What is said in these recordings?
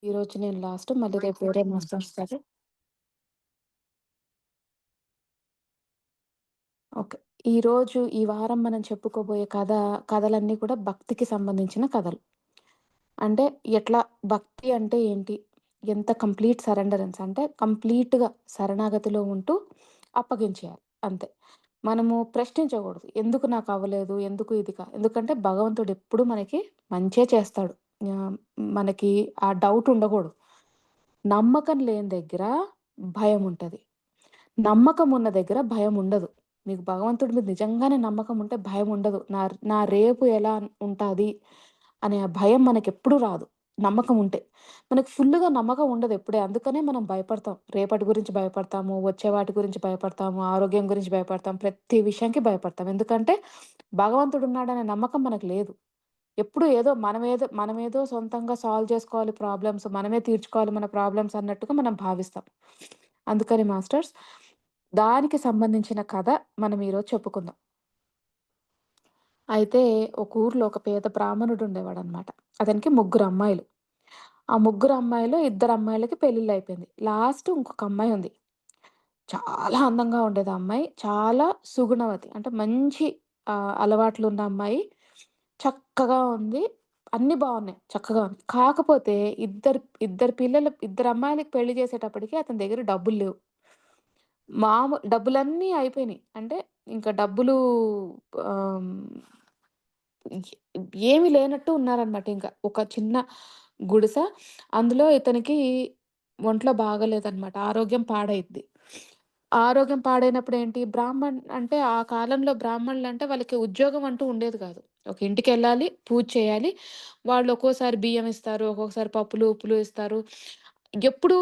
ఈరోజు నేను లాస్ట్ మళ్ళీ రేపు వేరే మాస్టర్ వస్తారు. ఓకే. ఈరోజు ఈ వారం మనం చెప్పుకోబోయే కథలన్నీ కూడా భక్తికి సంబంధించిన కథలు. అంటే ఎట్లా భక్తి అంటే ఏంటి? ఎంత కంప్లీట్ సరెండరెన్స్ అంటే కంప్లీట్‌గా శరణాగతిలో ఉంటూ అప్పగించేయాలి అంతే. మనము ప్రశ్నించకూడదు. ఎందుకు నాకవ్వలేదు? ఎందుకు ఇది ఎందుకంటే భగవంతుడు ఎప్పుడు మనకి మంచే చేస్తాడు. ఆహ్, మనకి ఆ డౌట్ ఉండకూడదు. నమ్మకం లేని దగ్గర భయముంటది. నమ్మకం ఉన్న దగ్గర భయముండదు. మీకు భగవంతుడి మీద నిజంగానే నమ్మకం ఉంటే భయముండదు. నా నా రేపు ఎలా ఉంటాది అనే ఆ భయం మనకెప్పుడు రాదు. నమ్మకం ఉంటే. మనకు ఫుల్లుగా నమ్మకం ఉండదు ఎప్పుడే. అందుకనే మనం భయపడతాం. రేపటి గురించి భయపడతాము. వచ్చే వాటి గురించి భయపడతాము. ఆరోగ్యం గురించి భయపడతాం. ప్రతి విషయానికి భయపడతాం. ఎందుకంటే భగవంతుడున్నాడనే నమ్మకం మనకు లేదు. ఎప్పుడు ఏదో మనమేదో సొంతంగా సాల్వ్ చేసుకోవాలి ప్రాబ్లమ్స్. మనమే తీర్చుకోవాలి మన ప్రాబ్లమ్స్ అన్నట్టుగా మనం భావిస్తాం. అందుకని మాస్టర్స్ దానికి సంబంధించిన కథ మనం ఈరోజు చెప్పుకుందాం. అయితే ఒక ఊర్లో ఒక పేద బ్రాహ్మణుడు ఉండేవాడనమాట. అతనికి ముగ్గురు అమ్మాయిలు. ఆ ముగ్గురు అమ్మాయిలో ఇద్దరు అమ్మాయిలకి పెళ్లిళ్లయిపోయింది. లాస్ట్ ఇంకొక అమ్మాయి ఉంది. చాలా అందంగా ఉండేది ఆ అమ్మాయి. చాలా సుగుణవతి. అంటే మంచి అలవాట్లున్న అమ్మాయి. చక్కగా ఉంది. అన్నీ బావున్నాయి. చక్కగా ఉంది. కాకపోతే ఇద్దరు ఇద్దరు అమ్మాయిలకి పెళ్లి చేసేటప్పటికి అతని దగ్గర డబ్బులు లేవు. డబ్బులన్నీ అయిపోయినాయి. అంటే ఇంక డబ్బులు ఆహ్, ఏమి లేనట్టు ఉన్నారనమాట ఇంక. ఒక చిన్న గుడిస. అందులో ఇతనికి ఒంట్లో బాగాలేదనమాట. ఆరోగ్యం పాడైద్ది. ఆరోగ్యం పాడైనప్పుడేంటి అంటే ఆ కాలంలో బ్రాహ్మణులంటే వాళ్ళకి ఉద్యోగం అంటూ ఉండేది కాదు. ఒక ఇంటికెళ్ళాలి, పూజ చేయాలి. వాళ్ళు ఒక్కోసారి బియ్యం ఇస్తారు, ఒక్కొక్కసారి పప్పులు, ఉప్పులు ఇస్తారు. ఎప్పుడూ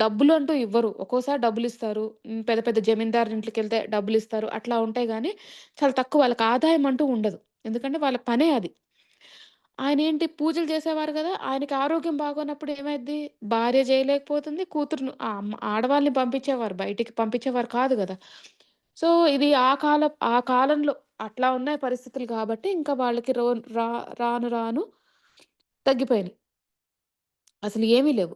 డబ్బులంటూ ఇవ్వరు. ఒక్కోసారి డబ్బులిస్తారు. పెద్ద పెద్ద జమీందారుల ఇంట్లకెళ్తే డబ్బులిస్తారు. అట్లా ఉంటాయి గానీ, చాలా తక్కువ వాళ్ళకి ఆదాయం అంటూ ఉండదు. ఎందుకంటే వాళ్ళ పనే అది. ఆయనేంటి పూజలు చేసేవారు గదా! ఆయనకి ఆరోగ్యం బాగోనప్పుడు ఏమైద్ది? భార్య జేయలేకపోతుంది. కూతురును ఆడవాళ్ళని పంపించేవారు. బయటికి పంపించేవారు కాదు గదా! సో, ఇది ఆ కాలంలో అట్లా ఉన్నాయి పరిస్థితులు గాబట్టి, ఇంకా వాళ్ళకి రాను రాను తగ్గిపోయినియి. అసలు ఏమీ లేవు.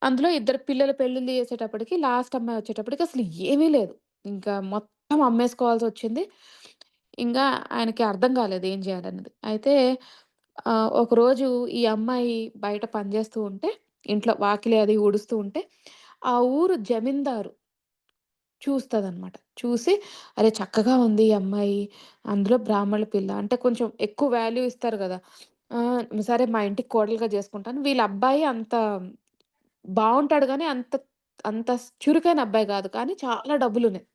అందులో ఇద్దరు పిల్లల పెళ్ళిళ్ళు చేసేటప్పటికి లాస్ట్ అమ్మాయి వచ్చేటప్పటికి అసలు ఏమీ లేదు. ఇంకా మొత్తం అమ్మేసుకోవాల్సొచ్చింది. ఇంగా ఆయనకి అర్థం కాలేదు ఏం జేయాలన్నది. అయితే ఒకరోజు ఈ అమ్మాయి బయట పని జేస్తూ ఉంటే, ఇంట్లో వాకిలి అది ఊడుస్తూ ఉంటే, ఆ ఊరు జమీందారు చూస్తదనమాట. చూసి అరే! చక్కగా ఉంది ఈ అమ్మాయి. అందులో బ్రాహ్మణుల పిల్ల. అంటే కొంచెం ఎక్కువ వాల్యూ ఇస్తారు గదా! సరే మా ఇంటికి కోడలుగా జేసుకుంటాను. వీళ్ళ అబ్బాయి అంత బావుంటాడు గానీ, అంత చురుకైన అబ్బాయి గాదు. కానీ చాలా డబ్బులున్నాయి.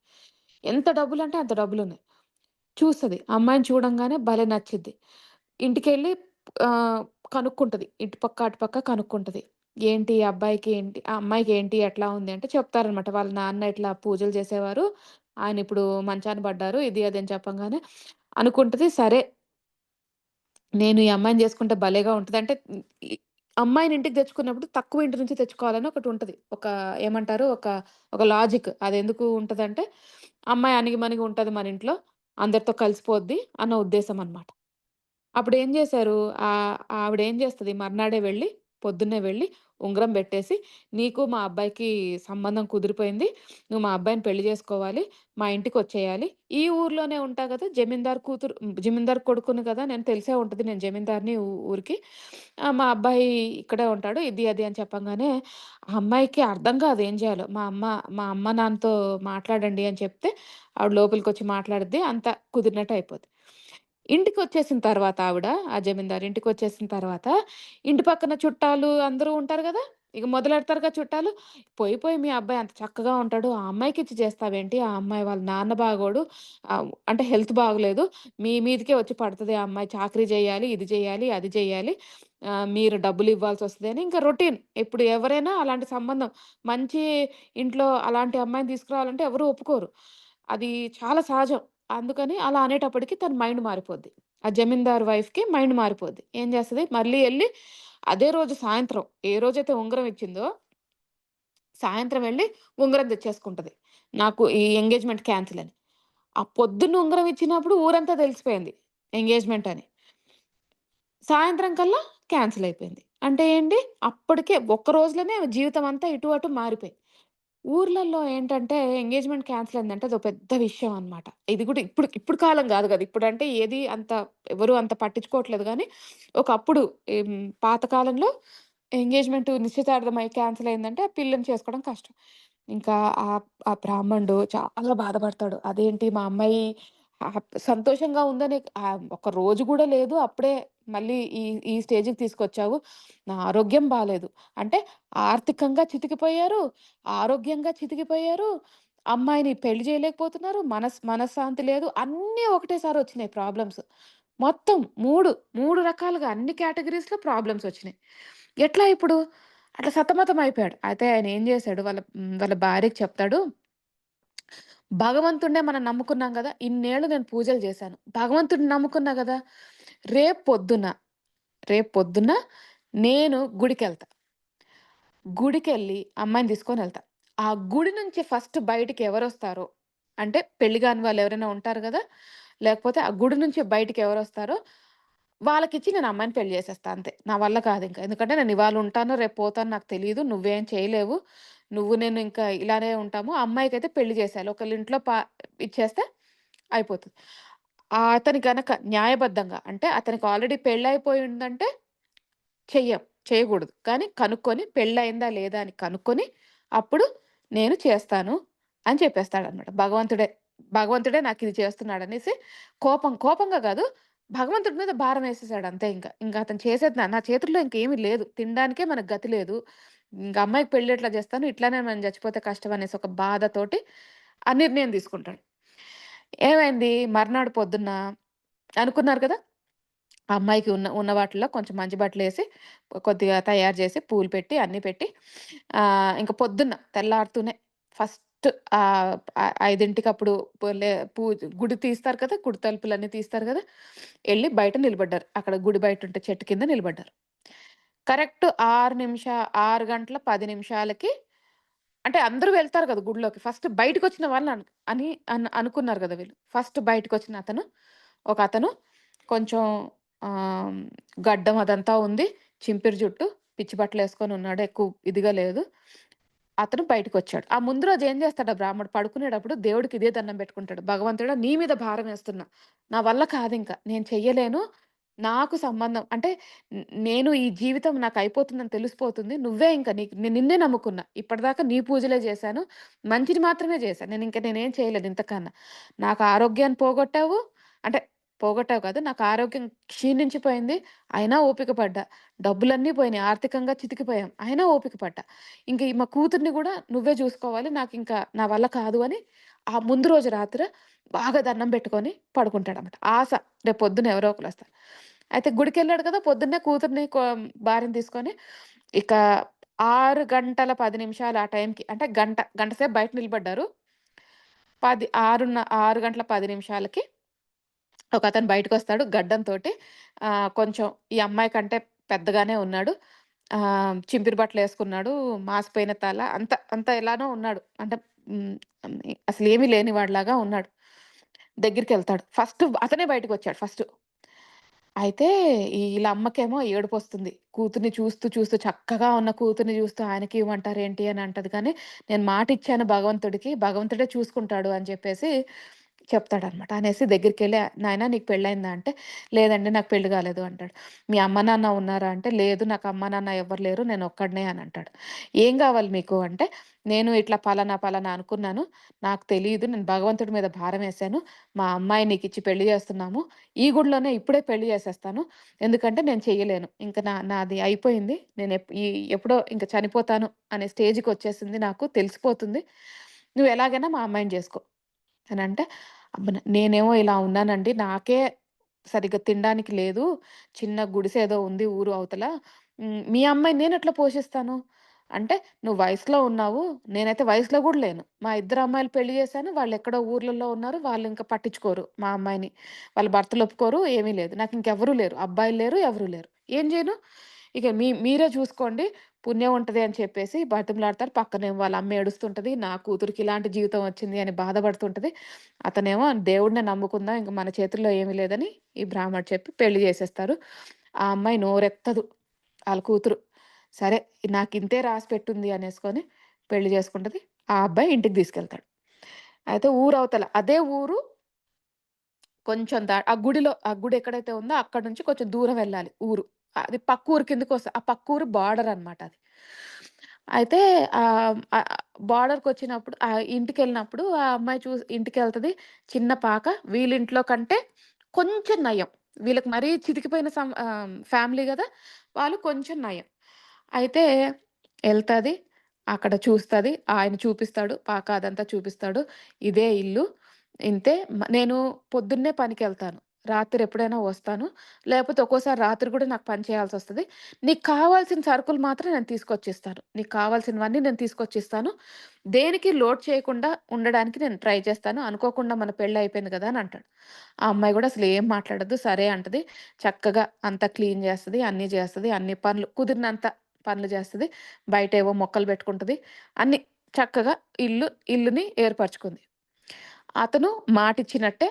ఎంత డబ్బులంటే అంత డబ్బులున్నాయి. చూస్తది. అమ్మాయిని చూడంగానే భలే నచ్చిద్ది. ఇంటికెళ్ళి ఆహ్, కనుక్కుంటది. ఇటు పక్క, అటు పక్క కనుక్కుంటది. ఏంటి ఈ అబ్బాయికి ఏంటి ఆ అమ్మాయికి ఏంటి ఎట్లా ఉంది అంటే చెప్తారనమాట. వాళ్ళ నాన్న ఇట్లా పూజలు చేసేవారు. ఆయనిప్పుడు మంచాన పడ్డారు. ఇది అది అని చెప్పంగానే అనుకుంటది. సరే నేను ఈ అమ్మాయిని చేసుకుంటే భలేగా ఉంటది. అంటే ఈ అమ్మాయిని ఇంటికి తెచ్చుకున్నప్పుడు తక్కువ ఇంటి నుంచి తెచ్చుకోవాలని ఒకటుంటది. ఏమంటారు ఒక లాజిక్. అదెందుకు ఉంటదంటే, అమ్మాయి అణిగిమణిగి ఉంటది మన ఇంట్లో. అందరితో కలిసిపోద్ది అన్న ఉద్దేశం అన్నమాట. అప్పుడేం జేశారు, ఆవిడేం జేస్తది మర్నాడే వెళ్ళి, పొద్దున్నే వెళ్ళి ఉంగరం బెట్టేసి, "నీకు మా అబ్బాయికి సంబంధం కుదిరిపోయింది. నువ్వు మా అబ్బాయిని పెళ్లి జేసుకోవాలి. మా ఇంటికొచ్చేయాలి. ఈ ఊర్లోనే ఉంటా గదా! జమీందారు కొడుకుని కదా! నేను తెలిసే ఉంటది. నేను జమీందారిని ఊరికి. మా అబ్బాయి ఇక్కడే ఉంటాడు." ఇది, అది అని చెప్పంగానే, ఆ అమ్మాయికి అర్థం కాదు ఏం జేయాలో. మా అమ్మ, నాన్నతో మాట్లాడండి అని చెప్తే, ఆవిడ లోపలికొచ్చి మాట్లాడిద్ది. అంతా కుదిరినట్టు అయిపోద్ది. ఇంటికొచ్చేసిన తర్వాత ఆ జమీందారు ఇంటికొచ్చేసిన తర్వాత, ఇంటి పక్కన చుట్టాలు అందరూ ఉంటారు గదా! ఇక మొదలెడతారుగా చుట్టాలు. పోయి మీ అబ్బాయి అంత చక్కగా ఉంటాడు. ఆ అమ్మాయికిచ్చి చేస్తావేంటి? ఆ అమ్మాయి వాళ్ళ నాన్న బాగోడు. అంటే హెల్త్ బాగోలేదు. మీ మీదకే వచ్చి పడతది ఆ అమ్మాయి. చాకరీ జేయాలి, ఇది జేయాలి, అది జేయాలి. మీరు డబ్బులివ్వాల్సొస్తది అని ఇంకా రొటీన్. ఇప్పుడు ఎవరైనా అలాంటి సంబంధం మంచి ఇంట్లో అలాంటి అమ్మాయిని తీసుకురావాలంటే ఎవరు ఒప్పుకోరు. అది చాలా సహజం. అందుకని అలా అనేటప్పటికి తన మైండ్ మారిపోద్ది. ఆ జమీందారు వైఫ్‌కి మైండ్ మారిపోద్ది. ఏం చేస్తది మళ్ళీ ఎళ్లి అదే రోజు సాయంత్రం ఏ రోజైతే ఉంగరం ఇచ్చిందో, సాయంత్రం వెళ్లి ఉంగరం తెచ్చేసుకుంటది. నాకు ఈ ఎంగేజ్‌మెంట్ క్యాన్సిల్ అని. ఆ పొద్దున్న ఉంగరం ఇచ్చినప్పుడు ఊరంతా తెలిసిపోయింది ఎంగేజ్‌మెంట్ అని. సాయంత్రం కల్లా క్యాన్సిల్ అయిపోయింది. అంటే ఏంటి, అప్పటికే ఒక్క రోజులోనే ఆమె జీవితం అంతా ఇటు అటు మారిపోయింది. ఊర్లల్లో ఏంటంటే ఎంగేజ్‌మెంట్ క్యాన్సెల్ అయిందంటే అదో పెద్ద విషయం అన్నమాట. ఇది కూడా ఇప్పుడు ఇప్పుడు కాలం గాదు గదా! ఇప్పుడంటే ఏది అంత ఎవరు అంత పట్టించుకోవట్లేదు గానీ, ఒకప్పుడు పాత కాలంలో ఎంగేజ్‌మెంట్ నిశ్చితార్థమై క్యాన్సెల్ అయిందంటే ఆ పిల్లని చేసుకోవడం కష్టం. ఇంకా ఆ బ్రాహ్మణుడు చాలా బాధపడతాడు. అదేంటి మా అమ్మాయి సంతోషంగా ఉందని ఒక రోజు గూడా లేదు. అప్పుడే మళ్ళీ ఈ ఈ స్టేజ్‌కి తీసుకొచ్చావు. నా ఆరోగ్యం బాలేదు. అంటే ఆర్థికంగా చితికిపోయారు. ఆరోగ్యంగా చితికిపోయారు. అమ్మాయిని పెళ్లి చేయలేకపోతున్నారు. మనశ్శాంతి లేదు. అన్నీ ఒకటేసారి వచ్చినాయి ప్రాబ్లమ్స్. మొత్తం 3 రకాలుగా అన్ని కేటగరీస్‌లో ప్రాబ్లమ్స్ వచ్చినాయి. ఎట్లా ఇప్పుడు? అట్లా సతమతం అయిపోయాడు. అయితే ఆయన ఏం చేశాడు వాళ్ళ భార్యకి చెప్తాడు. భగవంతుడినే మనం నమ్ముకున్నాం గదా! ఇన్నేళ్ళు నేను పూజలు చేశాను. భగవంతుడిని నమ్ముకున్నా గదా! రేపు పొద్దున, రేపు పొద్దున్న నేను గుడికెళ్తా. గుడికెళ్ళి అమ్మాయిని తీసుకొనెళ్తా. ఆ గుడి నుంచి ఫస్ట్ బయటికి ఎవరొస్తారో, అంటే పెళ్లి గాని వాళ్ళెవరైనా ఉంటారు గదా! లేకపోతే ఆ గుడి నుంచి బయటికి ఎవరొస్తారో, వాళ్ళకిచ్చి నేను అమ్మాయిని పెళ్లి చేసేస్తా అంతే. నా వల్ల కాదింక. ఎందుకంటే నేను ఇవాళ ఉంటానో, రేపు పోతానో నాకు తెలీదు. నువ్వేం చేయలేవు. నేను ఇంకా ఇలానే ఉంటాము. ఆ అమ్మాయికైతే పెళ్లి చేసేయాలి. ఒకళ్ళ ఇంట్లో ఇచ్చేస్తే అయిపోతది. అతని గనక న్యాయబద్ధంగా అంటే అతనికి ఆల్రెడీ పెళ్లయిపోయి ఉందంటే చెయ్యం. చేయగూడదు. కానీ కనుక్కొని పెళ్లయిందా లేదా అని కనుక్కొని, అప్పుడు నేను చేస్తాను అని చెప్పేస్తాడనమాట. భగవంతుడే నాకిది చేస్తున్నాడనేసి కోపంగా గాదు, భగవంతుడి మీద భారమేసేసాడు అంతే ఇంక. ఇంక అతను చేసేది నా చేతుల్లో ఇంకేమి లేదు. తినడానికే మనకు గతి లేదు. ఇంక అమ్మాయికి పెళ్లి ఎట్లా జేస్తాను? ఇట్లానే మనం చచ్చిపోతే కష్టం అనేసి ఒక బాధతోటి ఆ నిర్ణయం తీసుకుంటాడు. ఏమైంది మర్నాడు పొద్దున్న అనుకున్నారు కదా! ఆ అమ్మాయికి ఉన్న ఉన్న వాటిల్లో కొంచెం మంచి బట్టలేసి, కొద్దిగా తయారు చేసి, పూలు పెట్టి, అన్నీ పెట్టి ఇంక పొద్దున్న తెల్లారుతూనే ఫస్ట్ 5:00కప్పుడు లే గుడి తీస్తారు కదా! గుడి తలుపులన్నీ తీస్తారు గదా! ఎళ్లి బయట నిలబడ్డారు. అక్కడ గుడి బయటుంటే చెట్టు కింద నిలబడ్డారు. కరెక్ట్ 6 గంటల 10 నిమిషాలకి అంటే అందరూ వెళ్తారు గదా! గుడిలోకి. ఫస్ట్ బయటికొచ్చిన వాళ్ళని అనుకున్నారు గదా! వీళ్ళు. ఫస్ట్ బయటికొచ్చిన ఒకతను కొంచెం ఆహ్, గడ్డం అదంతా ఉంది. చింపిరి జుట్టు, పిచ్చి బట్టలేసుకొనున్నాడు. ఎక్కువ ఇదిగా లేదు. అతను బయటికొచ్చాడు. ఆ ముందు రోజు ఏం చేస్తాడు ఆ బ్రాహ్మడు పడుకునేటప్పుడు దేవుడికి ఇదే దండం పెట్టుకుంటాడు. భగవంతుడా! నీ మీద భారమేస్తున్నా. నా వల్ల కాదింక. నేను చెయ్యలేను. నాకు సంబంధం అంటే నేను ఈ జీవితం నాకయిపోతుందని తెలిసిపోతుంది. నువ్వే ఇంక నేను నిన్నే నమ్ముకున్నా. ఇప్పటిదాకా నీ పూజలే చేశాను. మంచిని మాత్రమే చేశాను. నేనేం చేయలేను ఇంతకన్నా. నాకు ఆరోగ్యాన్ని పోగొట్టావు. అంటే పోగొట్టావు కాదు. నాకు ఆరోగ్యం క్షీణించిపోయింది. అయినా ఓపిక పడ్డా. డబ్బులన్నీ పోయినాయి. ఆర్థికంగా చితికిపోయాం. అయినా ఓపిక పడ్డా. ఇంక మా కూతుర్ని గూడా నువ్వే జూసుకోవాలి. నాకింకా నా వల్ల కాదు అని ఆ ముందు రోజు రాత్రి బాగా దండం పెట్టుకొని పడుకుంటాడన్నమాట. ఆశ రేపు పొద్దున్న ఎవరో ఒకళ్ళొస్తారు. అయితే గుడికెళ్ళాడు కదా! పొద్దున్నే కూతుర్ని భార్యని తీసుకొని ఇక 6 గంటల 10 నిమిషాలు ఆ టైంకి అంటే గంట సేపు బయట నిలబడ్డారు. 6 గంటల 10 నిమిషాలకి ఒకతను బయటకొస్తాడు గడ్డంతోటి. కొంచెం ఈ అమ్మాయి కంటే పెద్దగానే ఉన్నాడు. చింపిరి బట్టలేసుకున్నాడు. మాసిపోయిన తల అంత ఎలానో ఉన్నాడు. అంటే హ్మ్. అసలేమీ లేనివాడిలాగా ఉన్నాడు. దగ్గరికెళ్తాడు. ఫస్ట్ అతనే బయటకొచ్చాడు ఫస్ట్. అయితే ఈళ్ళ అమ్మకేమో ఏడుపొస్తుంది. కూతుర్ని చూస్తూ చక్కగా ఉన్న కూతుర్ని చూస్తూ ఆయనకి ఇవ్వమంటారేంటి అని అంటది కానీ, నేను మాటిచ్చాను భగవంతుడికి, భగవంతుడే చూసుకుంటాడు అని చెప్పేసి చెప్తాడనమాట. అనేసి దగ్గరికెళ్ళి నాయనా నీకు పెళ్లయిందా? అంటే, లేదండి నాకు పెళ్లి కాలేదు అంటాడు. మీ అమ్మ, నాన్న ఉన్నారా? అంటే, లేదు నాకు అమ్మ, నాన్న ఎవ్వరు లేరు. నేనొక్కడినే అని అంటాడు. ఏం కావాలి మీకు? అంటే, నేను ఇట్లా పలానా అనుకున్నాను. నాకు తెలీదు. నేను భగవంతుడి మీద భారమేశాను. మా అమ్మాయి నీకిచ్చి పెళ్లి చేస్తున్నాము. ఈ గుడిలోనే ఇప్పుడే పెళ్లి చేసేస్తాను. ఎందుకంటే నేను చెయ్యలేను. ఇంక నాది అయిపోయింది. ఎప్పుడో ఇంక చనిపోతాను అనే స్టేజ్‌కొచ్చేసింది నాకు తెలిసిపోతుంది. నువ్వెలాగైనా మా అమ్మాయిని జేసుకో అనంటే, అబ్బ! నేనేమో ఇలా ఉన్నానండి. నాకే సరిగ్గా తినడానికి లేదు. చిన్న గుడిసేదో ఉంది ఊరు అవతల. మీ అమ్మాయిని నేనెట్లా పోషిస్తాను? అంటే, "నువ్వు వయసులో ఉన్నావు. నేనైతే వయసులో గూడా లేను. మా ఇద్దరు అమ్మాయిలు పెళ్లి చేశాను. వాళ్ళెక్కడో ఊర్లలో ఉన్నారు. వాళ్ళింక పట్టించుకోరు మా అమ్మాయిని. వాళ్ళ భర్తలు ఒప్పుకోరు. ఏమీ లేదు. నాకింకెవ్వరు లేరు. అబ్బాయిలు లేరు, ఎవరు లేరు. ఏం జేయను? ఇక మీరే చూసుకోండి. పుణ్యం ఉంటది" అని చెప్పేసి బతిమలాడతారు. పక్కనేమో వాళ్ళ అమ్మ ఏడుస్తుంటది. నా కూతురికి ఇలాంటి జీవితం వచ్చింది అని బాధపడుతుంటది. అతనేమో దేవుడినే నమ్ముకుందాం. ఇంక మన చేతుల్లో ఏమీ లేదని ఈ బ్రాహ్మడు చెప్పి పెళ్లి చేసేస్తారు. ఆ అమ్మాయి నోరెత్తదు. ఆళ్ళ కూతురు. సరే నాకింతే రాసి పెట్టుంది అనేసుకొని పెళ్లి చేసుకుంటది. ఆ అబ్బాయి ఇంటికి తీసుకెళ్తాడు. అయితే ఊరవతల అదే ఊరు కొంచెం ఆ గుడి ఎక్కడైతే ఉందో అక్కడి నుంచి కొంచెం దూరం వెళ్ళాలి ఊరు. అది పక్క ఊరు కిందకొస్త ఆ పక్క ఊరు బార్డర్ అనమాట అది. అయితే బార్డర్‌కొచ్చినప్పుడు ఇంటికెళ్ళినప్పుడు ఆ అమ్మాయి ఇంటికెళ్తది. చిన్న పాక వీళ్ళింట్లో కంటే కొంచెం నయం. వీళ్ళకి మరీ చితికిపోయిన ఫ్యామిలీ గదా! వాళ్ళు కొంచెం నయం. అయితే ఎళ్తది. అక్కడ చూస్తది. ఆయన చూపిస్తాడు. పాక అదంతా చూపిస్తాడు. ఇదే ఇల్లు. ఇంతే నేను పొద్దున్నే పనికెళ్తాను. రాత్రి ఎప్పుడైనా వస్తాను. లేపోతే ఒక్కోసారి రాత్రి గూడా నాకు పని చేయాల్సొస్తది. నీకు కావాల్సిన సరుకులు మాత్రం నేను తీసుకొచ్చిస్తాను. నీకు కావాల్సినవన్నీ నేను తీసుకొచ్చిస్తాను. దేనికి లోటు చేయకుండా ఉండడానికి నేను ట్రై చేస్తాను. అనుకోకుండా మన పెళ్లయిపోయింది గదా! అని అంటాడు. ఆ అమ్మాయి గూడా అసలేం మాట్లాడదు. సరే అంటది. చక్కగా అంతా క్లీన్ జేస్తది. అన్నీ జేస్తది. అన్ని పనులు కుదిరినంత పనులు జేస్తది. బయటేవో మొక్కలు బెట్టుకుంటది. అన్నీ చక్కగా ఇల్లుని ఏర్పరచుకుంది. అతను మాటిచ్చినట్టే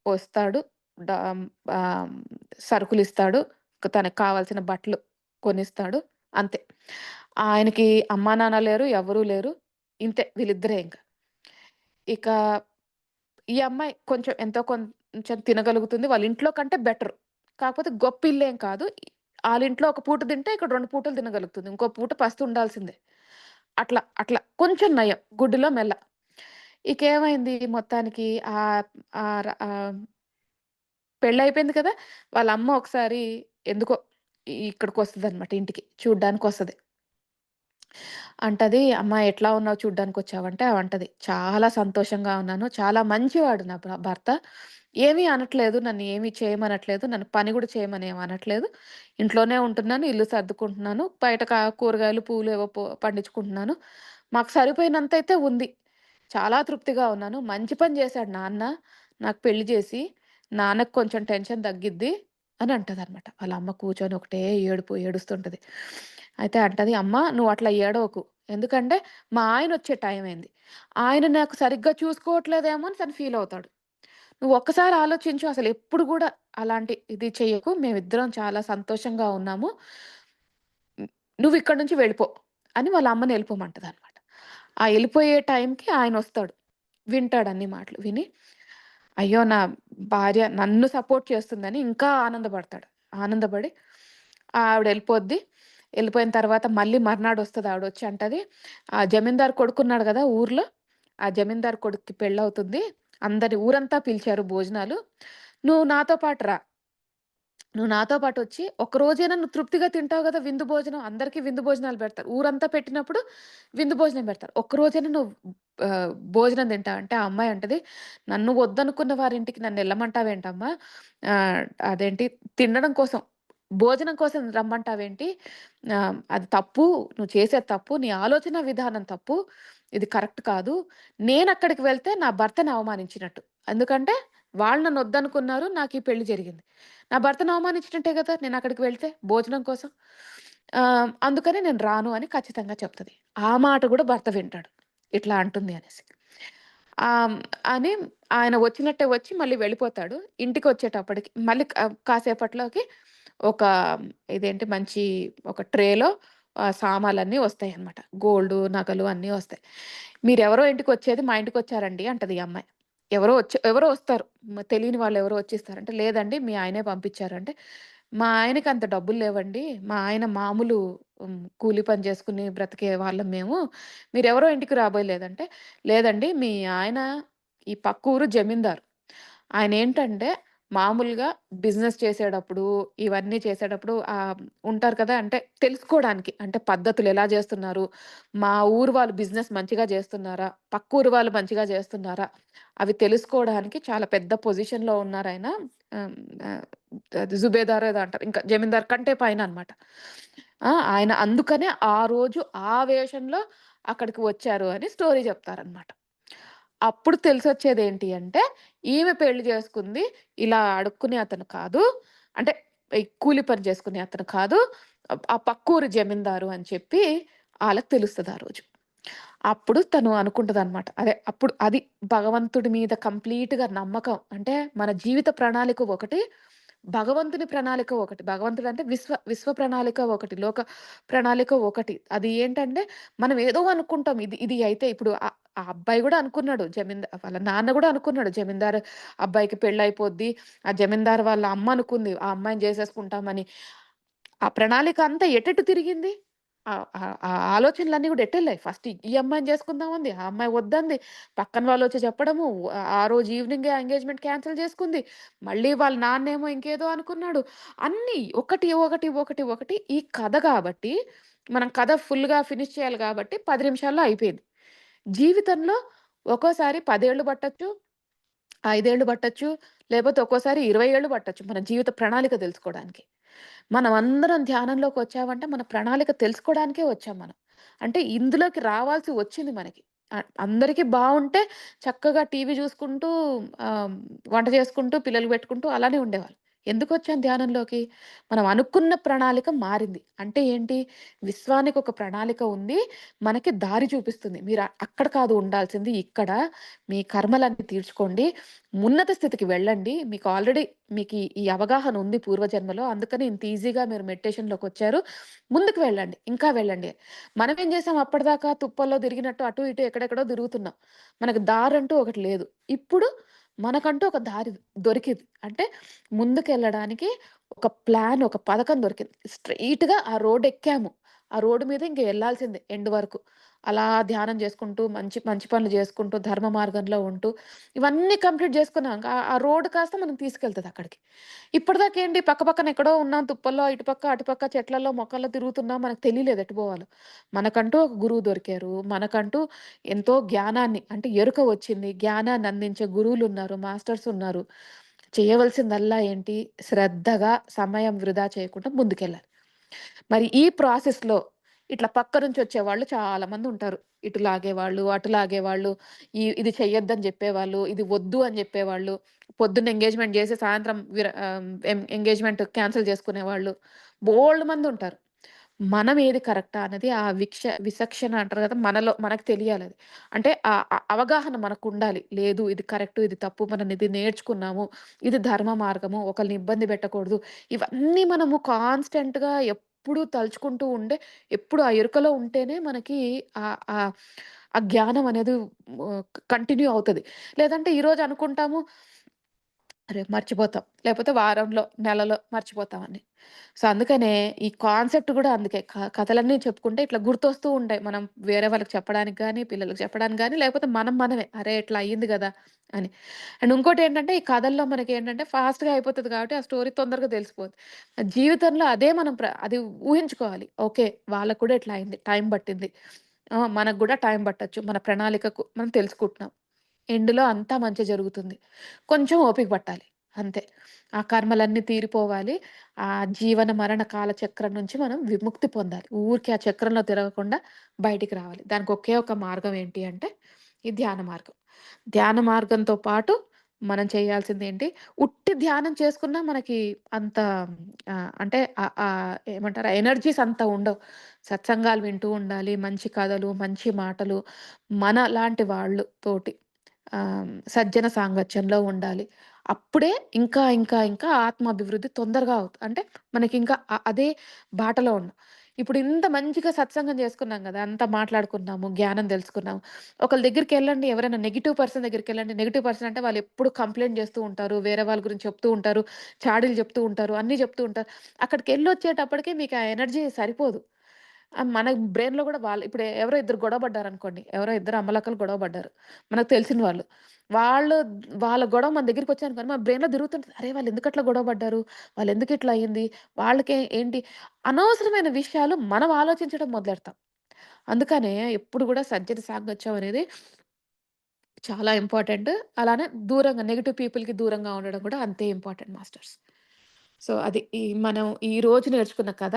వస్తాడు. డాం ఆహ్, సరుకులిస్తాడు. తనకు కావాల్సిన బట్టలు కొనిస్తాడు. అంతే. ఆయనకి అమ్మా, నాన్న లేరు. ఎవ్వరూ లేరు. ఇంతే వీళ్ళిద్దరే ఇంక. ఇక ఈ అమ్మాయి కొంచెం కొంచెం తినగలుగుతుంది. వాళ్ళ ఇంట్లో కంటే బెటర్. కాకపోతే గొప్ప ఇల్లేం కాదు. ఆళ్ళింట్లో ఒక పూట తింటే ఇక్కడ 2 పూటలు తినగలుగుతుంది. ఇంకో పూట పస్తుండాల్సిందే. అట్లా కొంచెం నయం. గుడ్డులో మెల్ల. ఇకేమైంది మొత్తానికి ఆహ్, ఆహ్, ర ఆహ్, పెళ్లయిపోయింది కదా! వాళ్ళ అమ్మ ఒకసారి ఎందుకో ఇక్కడికొస్తదనమాట ఇంటికి. చూడ్డానికొస్తది. అంటది, "అమ్మా ఎట్లా ఉన్నావు చూడ్డానికొచ్చావంటే" ఆమంటది, "చాలా సంతోషంగా ఉన్నాను. చాలా మంచివాడు నా భర్త. ఏమీ అనట్లేదు. నన్ను ఏమి చేయమనట్లేదు. నన్ను పని గూడా చేయమని ఏమి అనట్లేదు. ఇంట్లోనే ఉంటున్నాను. ఇల్లు సర్దుకుంటున్నాను. బయట కూరగాయలు, పూలు ఏవో పండించుకుంటున్నాను. మాకు సరిపోయినంతయితే ఉంది. చాలా తృప్తిగా ఉన్నాను. మంచి పని జేశాడు నాన్న నాకు పెళ్లి జేసి. నాన్నకి కొంచెం టెన్షన్ తగ్గిద్ది" అని అంటదనమాట. వాళ్ళ అమ్మ కూర్చొని ఒకటే ఏడుపు ఏడుస్తుంటది. అయితే అంటది, "అమ్మ నువ్వట్లా ఏడవకు. ఎందుకంటే మా ఆయనొచ్చే టైమయింది. ఆయన నాకు సరిగ్గా చూసుకోవట్లేదేమో అని తను ఫీలవుతాడు. నువ్వు ఒక్కసారి ఆలోచించు అసలెప్పుడు గూడా అలాంటి ఇది చెయ్యకు. మేమిద్దరం చాలా సంతోషంగా ఉన్నాము. హ్మ్. నువ్విక్కడి నుంచి వెళ్ళిపో" అని వాళ్ళ అమ్మని ఎళ్ళిపోమంటదనమాట. ఆ ఎళ్ళిపోయే టైంకి ఆయనొస్తాడు. వింటాడు అన్ని మాటలు. విని, అయ్యో! నా భార్య నన్ను సపోర్ట్ చేస్తుందని ఇంకా ఆనందపడతాడు. ఆనందపడి ఆవిడెళ్ళిపోద్ది. ఎళ్ళిపోయిన తర్వాత మళ్ళీ మర్నాడొస్తది ఆవిడొచ్చి అంటది, "ఆ జమీందారు కొడుకున్నాడు గదా ఊర్లో, ఆ జమీందారు కొడుక్కి పెళ్ళవుతుంది. ఊరంతా పిలిచారు భోజనాలు. నువ్వు నాతో పాటు రా." నువ్వు నాతో పాటొచ్చి, ఒక్కరోజైనా నువ్వు తృప్తిగా తింటావు గదా! విందు భోజనం. అందరికి విందు భోజనాలు పెడతారు. ఊరంతా పెట్టినప్పుడు విందు భోజనం పెడతారు. ఒక్కరోజైనా నువ్వు భోజనం తింటావా? అంటే ఆ అమ్మాయి అంటది, "నన్ను వద్దనుకున్న వారింటికి నన్నెళ్ళమంటావేంటమ్మా? ఆహ్, అదేంటి తినడం కోసం, భోజనం కోసం రమ్మంటావేంటి? అది తప్పు. నువ్వు చేసేది తప్పు. నీ ఆలోచన విధానం తప్పు. ఇది కరెక్ట్ కాదు. నేనక్కడికి వెళ్తే నా భర్తని అవమానించినట్టు. ఎందుకంటే వాళ్ళు నన్నొద్దనుకున్నారు. నాకీ పెళ్లి జరిగింది. నా భర్తను అవమానించినట్టే గదా! నేనక్కడికి వెళ్తే భోజనం కోసం. అందుకని నేను రాను అని ఖచ్చితంగా చెప్తది. ఆ మాట గూడా భర్త వింటాడు. ఇట్లా అంటుంది అనేసి. ఆహ్, అని ఆయన వచ్చినట్టే వచ్చి మళ్ళీ వెళ్ళిపోతాడు. ఇంటికొచ్చేటప్పటికి మళ్ళీ కాసేపట్లోకి ఒక ఇదేంటి మంచి ఒక ట్రేలో సామాలన్నీ వస్తాయన్నమాట. గోల్డు, నగలు అన్నీ వస్తాయి. "మీరెవరో ఇంటికొచ్చేది మా ఇంటికొచ్చారండి" అంటది ఈ అమ్మాయి. ఎవరో వస్తారు. తెలియని వాళ్ళెవరో వచ్చిస్తారంటే, "లేదండి మీ ఆయనే పంపించారు" అంటే, "మా ఆయనకి అంత డబ్బులు లేవండి. మా ఆయన మామూలు కూలి పని చేసుకుని బ్రతికే వాళ్ళం మేము. మీరెవరో ఇంటికి రాబోయలేదంటే" లేదండి. మీ ఆయన ఈ పక్కూరు జమీందారు. ఆయనేంటంటే మామూలుగా బిజినెస్ చేసేటప్పుడు, ఇవన్నీ చేసేటప్పుడు ఉంటారు కదా! అంటే తెలుసుకోడానికి. అంటే పద్ధతులెలా జేస్తున్నారు? మా ఊరు వాళ్ళు బిజినెస్ మంచిగా జేస్తున్నారా? పక్కూరు వాళ్ళు మంచిగా జేస్తున్నారా? అవి తెలుసుకోవడానికి చాలా పెద్ద పొజిషన్‌లో ఉన్నారాయన. ఆహ్, ఆహ్, అది జుబేదారో ఏదో అంటారు. ఇంకా జమీందారు కంటే పైననమాట. ఆయన అందుకనే ఆ రోజు ఆ వేషంలో అక్కడికి వచ్చారు అని స్టోరీ జెప్తారనమాట. అప్పుడు తెలిసొచ్చేదేంటి అంటే, ఈమె పెళ్లి చేసుకుంది ఇలా అడుక్కునే అతను కాదు. అంటే ఈ కూలి పని చేసుకునే అతను కాదు. ఆ పక్కూరి జమీందారు అని చెప్పి ఆళ్ళకి తెలుస్తది ఆ రోజు. అప్పుడు తను అనుకుంటదనమాట. అప్పుడు అది భగవంతుడి మీద కంప్లీట్‌గా నమ్మకం. అంటే మన జీవిత ప్రణాళిక ఒకటి, భగవంతుని ప్రణాళిక ఒకటి. భగవంతుడంటే విశ్వ ప్రణాళిక ఒకటి. లోక ప్రణాళిక ఒకటి. అది ఏంటంటే మనం ఏదో అనుకుంటాం. ఇది ఇది అయితే ఇప్పుడు ఆ అబ్బాయి గూడా అనుకున్నాడు. వాళ్ళ నాన్న గూడా అనుకున్నాడు. జమీందారు అబ్బాయికి పెళ్లయిపోద్ది. ఆ జమీందారు వాళ్ళ అమ్మ అనుకుంది. ఆ అమ్మాయిని జేసేసుకుంటామని. ఆ ప్రణాళిక అంతా ఎటెటు తిరిగింది? ఆ ఆలోచనలన్నీ గూడా ఎటెళ్ళాయి? ఫస్ట్ ఈ అమ్మాయిని చేసుకుందామంది. ఆ అమ్మాయి వద్దంది. పక్కన వాళ్ళొచ్చి చెప్పడము. ఆ రోజు ఈవెనింగే ఎంగేజ్‌మెంట్ క్యాన్సెల్ చేసుకుంది. మళ్ళీ వాళ్ళ నాన్నేమో ఇంకేదో అనుకున్నాడు. అన్నీ ఒకటి, ఒకటి, ఒకటి, ఒకటి ఈ కథ గాబట్టి, మనం కథ ఫుల్‌గా ఫినిష్ చేయాలి గాబట్టి 10 నిమిషాల్లో అయిపోయింది. జీవితంలో ఒక్కోసారి 10 ఏళ్ళు పట్టొచ్చు, 5 ఏళ్ళు పట్టొచ్చు, లేపోతే ఒక్కోసారి 20 ఏళ్ళు పట్టొచ్చు మన జీవిత ప్రణాళిక తెలుసుకోడానికి. మనమందరం ధ్యానంలోకొచ్చామంటే, మన ప్రణాళిక తెలుసుకోడానికే వచ్చాం మనం. అంటే ఇందులోకి రావాల్సి వచ్చింది మనకి. అందరికి బావుంటే చక్కగా టీవీ జూసుకుంటూ వంట చేసుకుంటూ, పిల్లలు పెట్టుకుంటూ అలానే ఉండేవాళ్ళు. ఎందుకొచ్చాం ధ్యానంలోకి? మనం అనుకున్న ప్రణాళిక మారింది. అంటే ఏంటి? విశ్వానికి ఒక ప్రణాళిక ఉంది. మనకి దారి చూపిస్తుంది. మీరు అక్కడ కాదు ఉండాల్సింది ఇక్కడ. మీ కర్మలన్నీ తీర్చుకోండి. ఉన్నత స్థితికి వెళ్ళండి. మీకు ఈ అవగాహన ఉంది పూర్వజన్మలో. అందుకని ఇంత ఈజీగా మీరు మెడిటేషన్‌లోకొచ్చారు. ముందుకు వెళ్ళండి. ఇంకా వెళ్ళండి. మనమేం చేసాం అప్పటిదాకా తుప్పల్లో తిరిగినట్టు అటు ఇటు ఎక్కడెక్కడో తిరుగుతున్నాం. మనకు దారంటూ ఒకటి లేదు. ఇప్పుడు మనకంటూ ఒక దారి దొరికింది. అంటే ముందుకెళ్ళడానికి ఒక ప్లాన్, ఒక పథకం దొరికింది. స్ట్రెయిట్‌గా ఆ రోడ్డెక్కాము. ఆ రోడ్డు మీద ఇంక యెళ్ళాల్సిందే ఎండ్ వరకు. అలా ధ్యానం చేసుకుంటూ, మంచి మంచి పనులు చేసుకుంటూ, ధర్మ మార్గంలో ఉంటూ ఇవన్నీ కంప్లీట్ చేసుకున్నాక ఆ రోడ్ కాస్త మనం తీసుకెళ్తదక్కడికి. ఇప్పటిదాకా ఏంటి పక్క పక్కన ఎక్కడో ఉన్నాం తుప్పల్లో, ఇటుపక్క, అటుపక్క చెట్లలో, మొక్కల్లో తిరుగుతున్నాం. మనకు తెలియలేదు ఎటు పోవాలో. మనకంటూ ఒక గురువు దొరికారు. మనకంటూ ఎంతో జ్ఞానాన్ని అంటే ఎరుక వచ్చింది. జ్ఞానాన్ని అందించే గురువులున్నారు, మాస్టర్స్ ఉన్నారు. చేయవలసిందల్లా ఏంటి శ్రద్ధగా సమయం వృధా చేయకుండా ముందుకెళ్ళాలి. మరి ఈ ప్రాసెస్‌లో ఇట్లా పక్క నుంచి వచ్చేవాళ్ళు చాలా మందుంటారు. ఇటు లాగేవాళ్ళు, అటు లాగేవాళ్ళు, ఇది చెయ్యొద్దని జెప్పేవాళ్ళు, ఇది వద్దు అని జెప్పేవాళ్ళు, పొద్దున్న ఎంగేజ్‌మెంట్ జేసి సాయంత్రం ఎంగేజ్‌మెంట్ క్యాన్సెల్ జేసుకునేవాళ్ళు. బోలెడు మందుంటారు. మనం ఏది కరెక్టా అనేది ఆ విచక్షణ అంటారు గదా! మనకు తెలియాలది. అంటే అవగాహన మనకుండాలి. లేదు ఇది కరెక్టు, ఇది తప్పు, మనం ఇది నేర్చుకున్నాము, ఇది ధర్మ మార్గము, ఒకళ్ళని ఇబ్బంది పెట్టకూడదు. ఇవన్నీ మనము కాన్స్టెంట్‌గా ఎప్పుడూ తలుచుకుంటూ ఎప్పుడు ఆ ఎరుకలో ఉంటేనే మనకి ఆహ్, ఆహ్, ఆ జ్ఞానం అనేది కంటిన్యూ అవుతది. లేదంటే ఈరోజు అనుకుంటాము రేపు మర్చిపోతాం. లేపోతే వారంలో, నెలలో మర్చిపోతామని. సో, అందుకనే ఈ కాన్సెప్ట్ గూడా అందుకే కథలన్నీ చెప్పుకుంటే ఇట్లా గుర్తొస్తూ ఉంటాయి. మనం వేరే వాళ్ళకి చెప్పడానికి గానీ, పిల్లలకి చెప్పడానికి గానీ, లేకపోతే మనమే అరే! ఇట్లా అయ్యింది గదా! అని. అండ్ ఇంకోటేంటంటే ఈ కథల్లో మనకేంటంటే ఫాస్ట్‌గా అయిపోతది కాబట్టి ఆ స్టోరీ తొందరగా తెలిసిపోద్ది. జీవితంలో అదే మనం అది ఊహించుకోవాలి. ఓకే. వాళ్ళకి కూడా ఇట్లా అయింది. టైం పట్టింది. మనకు గూడా టైం పట్టొచ్చు. మన ప్రణాళికకు మనం తెలుసుకుంటున్నాం. ఎండ్‌లో అంతా మంచే జరుగుతుంది. కొంచెం ఓపిక పట్టాలి. అంతే. ఆ కర్మలన్నీ తీరిపోవాలి. ఆ జీవన మరణ కాల చక్రం నుంచి మనం విముక్తి పొందాలి. ఊరికే ఆ చక్రంలో తిరగకుండా బయటికి రావాలి. దానికి ఒకే ఒక మార్గం ఏంటి అంటే, ఈ ధ్యాన మార్గం. ధ్యాన మార్గంతో పాటు మనం చేయాల్సిందేంటి, ఉట్టి ధ్యానం చేసుకున్నా మనకి అంత అంటే ఏమంటారు ఎనర్జీస్ అంత ఉండవు. సత్సంగాలు వింటూ ఉండాలి. మంచి కథలు, మంచి మాటలు, మనలాంటి వాళ్ళు తోటి సజ్జన సాంగత్యంలో ఉండాలి. అప్పుడే ఇంకా, ఇంకా, ఇంకా ఆత్మాభివృద్ధి తొందరగా అంటే మనకింకా అదే బాటలో ఉన్నాం. ఇప్పుడు ఇంత మంచిగా సత్సంగం చేసుకున్నాం గదా! అంతా మాట్లాడుకున్నాము, జ్ఞానం తెలుసుకున్నాము. ఒకళ్ళ దగ్గరికెళ్ళండి ఎవరైనా నెగెటివ్ పర్సన్ దగ్గరికెళ్ళండి. నెగెటివ్ పర్సన్ అంటే వాళ్ళెప్పుడు కంప్లెయింట్ చేస్తూ ఉంటారు. వేరే వాళ్ళ గురించి చెప్తూ ఉంటారు. చాడీలు చెప్తూ ఉంటారు. అన్నీ చెప్తూ ఉంటారు. అక్కడికెళ్ళొచ్చేటప్పటికి మీకు ఆ ఎనర్జీ సరిపోదు. మన బ్రెయిన్‌లో గూడా ఇప్పుడు ఎవరో ఇద్దరు గొడవ పడ్డారనుకోండి. ఎవరో ఇద్దరు అమ్మలక్కలు గొడవ పడ్డారు. మనకు తెలిసిన వాళ్ళు. వాళ్ళు వాళ్ళ గొడవ మన దగ్గరికొచ్చాయనుకోండి మన బ్రెయిన్‌లో తిరుగుతుంటది. అరే! వాళ్ళెందుకట్లా గొడవ పడ్డారు? వాళ్ళెందుకిట్లా అయింది? వాళ్ళకే ఏంటి? అనవసరమైన విషయాలు మనం ఆలోచించడం మొదలెడతాం. అందుకనే ఎప్పుడు గూడా సజ్జన సాంగత్యం అనేది చాలా ఇంపార్టెంట్. అలానే దూరంగా నెగెటివ్ పీపుల్‌కి దూరంగా ఉండడం కూడా అంతే ఇంపార్టెంట్ మాస్టర్స్. సో, అది మనం ఈరోజు నేర్చుకున్న కథ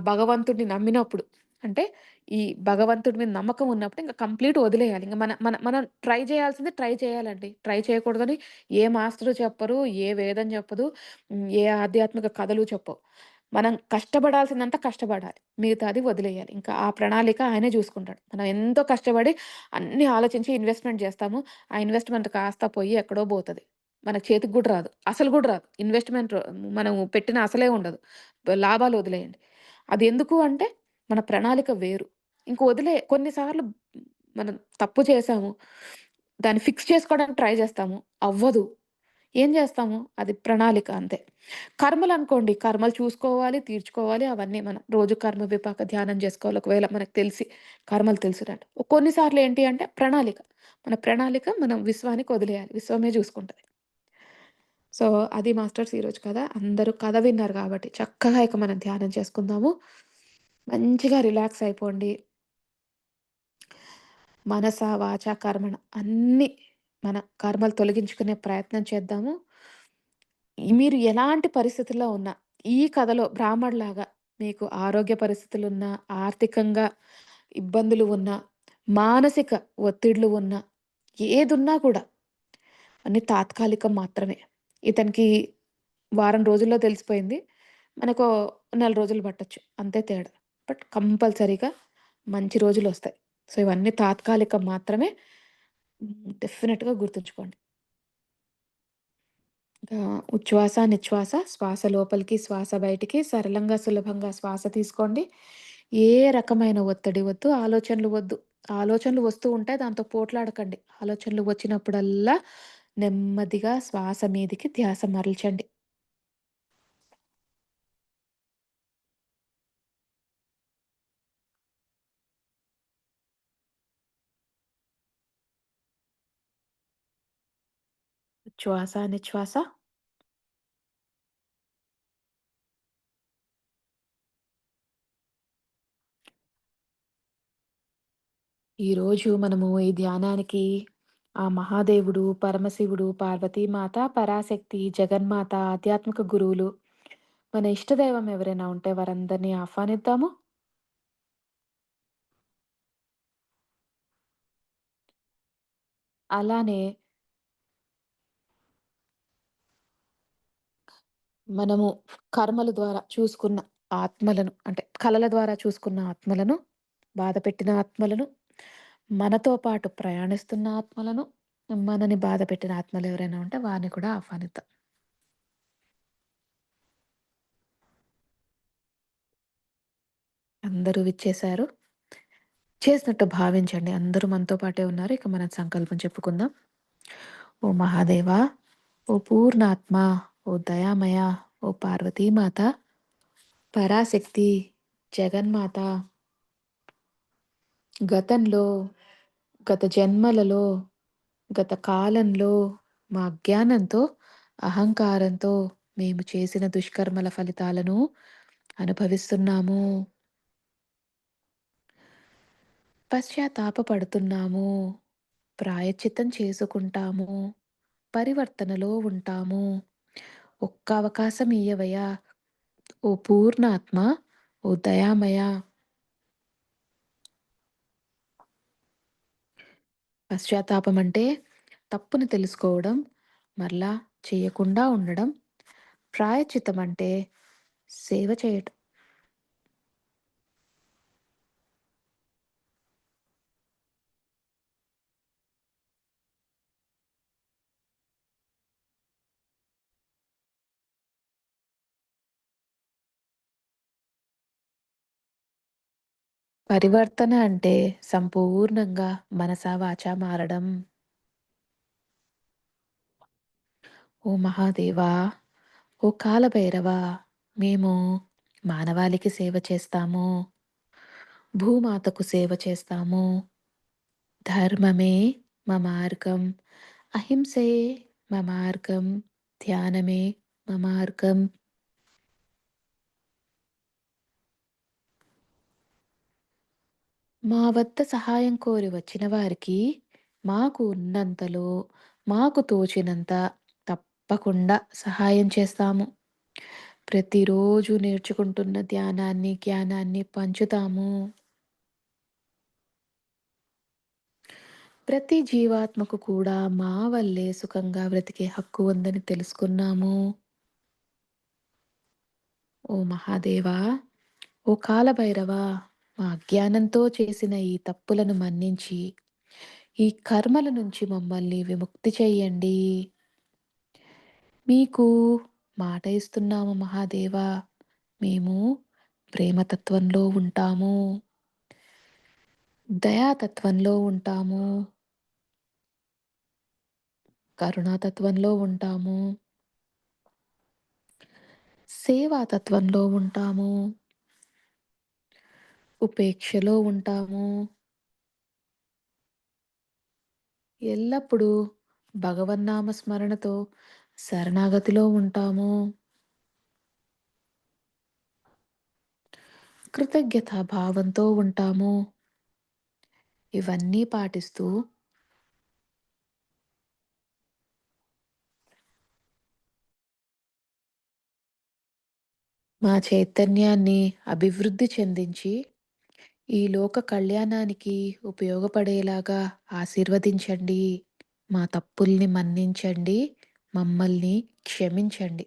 భగవంతుడిని నమ్మినప్పుడు అంటే ఈ భగవంతుడి మీద నమ్మకం ఉన్నప్పుడు ఇంక కంప్లీట్ వదిలేయాలి. ఇంక మన మన మనం ట్రై చేయాల్సింది ట్రై చేయాలండి. ట్రై చేయకూడదని ఏ మాస్టరు చెప్పరు, ఏ వేదం చెప్పదు, ఏ ఆధ్యాత్మిక కథలు చెప్పవు. మనం కష్టపడాల్సిందంతా కష్టపడాలి. మిగతాది వదిలేయాలి. ఇంకా ఆ ప్రణాళిక ఆయనే చూసుకుంటాడు. మనం ఎంతో కష్టపడి అన్నీ ఆలోచించి ఇన్వెస్ట్‌మెంట్ జేస్తాము. ఆ ఇన్వెస్ట్‌మెంట్ కాస్త పోయి ఎక్కడో బోతది. మనకు చేతికి గూడా రాదు. అసలు గూడా రాదు. ఇన్వెస్ట్‌మెంట్ మనం పెట్టిన అసలే ఉండదు. లాభాలు వదిలేయండి. అది ఎందుకు అంటే మన ప్రణాళిక వేరు. ఇంక కొన్ని సార్లు మనం తప్పు చేశాము. దాన్ని ఫిక్స్ చేసుకోవడానికి ట్రై జేస్తాము. అవ్వదు. ఏం జేస్తాము? అది ప్రణాళిక అంతే. కర్మలనుకోండి, కర్మలు చూసుకోవాలి, తీర్చుకోవాలి అవన్నీ మనం. రోజు కర్మ విపాక ధ్యానం జేసుకోవాలి. ఒకవేళ మనకు తెలిసి కర్మలు తెలుసునంటే. కొన్ని సార్లు ఏంటి అంటే ప్రణాళిక. మన ప్రణాళిక మనం విశ్వానికి వదిలేయాలి. విశ్వమే జూసుకుంటది. సో, అది మాస్టర్స్ ఈరోజు కథ. అందరూ కథ విన్నారు గాబట్టి చక్కగా ఇక మనం ధ్యానం చేసుకుందాము. మంచిగా రిలాక్స్ అయిపోండి. మనస, వాచ, కర్మణ అన్నీ మన కర్మలు తొలగించుకునే ప్రయత్నం చేద్దాము. మీరు ఎలాంటి పరిస్థితుల్లో ఉన్నా, ఈ కథలో బ్రాహ్మణులాగా మీకు ఆరోగ్య పరిస్థితులున్నా, ఆర్థికంగా ఇబ్బందులు ఉన్నా, మానసిక ఒత్తిడులు ఉన్నా, ఏదున్నా కూడా అన్నీ తాత్కాలికం మాత్రమే. ఇతనికి వారం రోజుల్లో తెలిసిపోయింది. మనకో నెల రోజులు పట్టొచ్చు. అంతే తేడా. బట్ కంపల్సరీగా మంచి రోజులొస్తాయి. సో, ఇవన్నీ తాత్కాలికం మాత్రమే. డెఫినిట్‌గా గుర్తుంచుకోండి. ఉచ్ఛ్వాస, నిశ్వాస, శ్వాస లోపలికి, శ్వాస బయటికి సరళంగా, సులభంగా శ్వాస తీసుకోండి. ఏ రకమైన ఒత్తిడి వద్దు, ఆలోచనలు వద్దు. ఆలోచనలు వస్తూ ఉంటే దాంతో పోట్లాడకండి. ఆలోచనలు వచ్చినప్పుడల్లా నెమ్మదిగా శ్వాస మీదికి ధ్యాస మరల్చండి. ఉచ్ఛ్వాస, నిశ్వాస. ఈరోజు మనము ఈ ధ్యానానికి ఆ మహాదేవుడు, పరమశివుడు, పార్వతీమాత, పరాశక్తి, జగన్మాత, ఆధ్యాత్మిక గురువులు, మన ఇష్టదైవం ఎవరైనా ఉంటే వారందరినీ ఆహ్వానిద్దాము. అలానే మనము కర్మల ద్వారా చూసుకున్న ఆత్మలను అంటే కలల ద్వారా చూసుకున్న ఆత్మలను, బాధపెట్టిన ఆత్మలను, మనతో పాటు ప్రయాణిస్తున్న ఆత్మలను, మనని బాధపెట్టిన ఆత్మలు ఎవరైనా ఉంటే వారిని కూడా ఆహ్వానిద్దాం. అందరూ విచ్చేశారు. చేసినట్టు భావించండి. అందరూ మనతో పాటే ఉన్నారు. ఇక మనం సంకల్పం చెప్పుకుందాం. ఓ మహాదేవా! ఓ పూర్ణాత్మ! ఓ దయామయ! ఓ పార్వతీమాత! పరాశక్తి! జగన్మాత! గతంలో, గత జన్మలలో, గత కాలంలో మా అజ్ఞానంతో, అహంకారంతో మేము చేసిన దుష్కర్మల ఫలితాలను అనుభవిస్తున్నాము. పశ్చాత్తాపపడుతున్నాము. ప్రాయశ్చిత్తం చేసుకుంటాము. పరివర్తనలో ఉంటాము. ఒక్క అవకాశం ఇయ్యవయ్యా! ఓ పూర్ణాత్మ! ఓ దయామయ! పశ్చాత్తాపం అంటే తప్పుని తెలుసుకోవడం, మరలా చేయకుండా ఉండడం. ప్రాయశ్చిత్తం అంటే సేవ చేయటం. పరివర్తన అంటే సంపూర్ణంగా మనసా, వాచా మారడం. ఓ మహాదేవా! ఓ కాలభైరవా! మేము మానవాళికి సేవ చేస్తాము. భూమాతకు సేవ చేస్తాము. ధర్మమే మా మార్గం. అహింసే మా మార్గం. ధ్యానమే మా మార్గం. మా వద్ద సహాయం కోరి వచ్చిన వారికి మాకు ఉన్నంతలో, మాకు తోచినంత తప్పకుండా సహాయం చేస్తాము. ప్రతిరోజు నేర్చుకుంటున్న ధ్యానాన్ని, జ్ఞానాన్ని పంచుతాము. ప్రతి జీవాత్మకు కూడా మా వల్లే సుఖంగా బ్రతికే హక్కు ఉందని తెలుసుకున్నాము. ఓ మహాదేవా! ఓ కాలభైరవా! మా అజ్ఞానంతో చేసిన ఈ తప్పులను మన్నించి, ఈ కర్మల నుంచి మమ్మల్ని విముక్తి చెయ్యండి. మీకు మాట ఇస్తున్నాము మహాదేవా! మేము ప్రేమతత్వంలో ఉంటాము. దయాతత్వంలో ఉంటాము. కరుణాతత్వంలో ఉంటాము. సేవాతత్వంలో ఉంటాము. ఉపేక్షలో ఉంటాము. ఎల్లప్పుడూ భగవన్నామ స్మరణతో శరణాగతిలో ఉంటాము. కృతజ్ఞతా భావంతో ఉంటాము. ఇవన్నీ పాటిస్తూ మా చైతన్యాన్ని అభివృద్ధి చెందించి, ఈ లోక కళ్యాణానికి ఉపయోగపడేలాగా ఆశీర్వదించండి. మా తప్పుల్ని మన్నించండి. మమ్మల్ని క్షమించండి.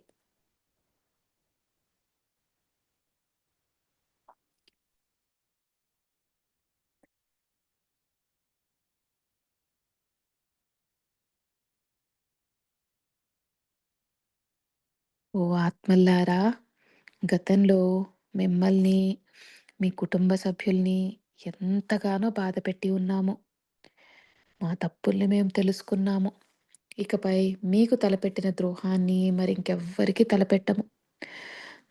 ఓ ఆత్మల్లారా! గతంలో మిమ్మల్ని, మీ కుటుంబ సభ్యుల్ని ఎంతగానో బాధపెట్టి ఉన్నాము. మా తప్పుల్ని మేము తెలుసుకున్నాము. ఇకపై మీకు తలపెట్టిన ద్రోహాన్ని మరింకెవ్వరికీ తలపెట్టము.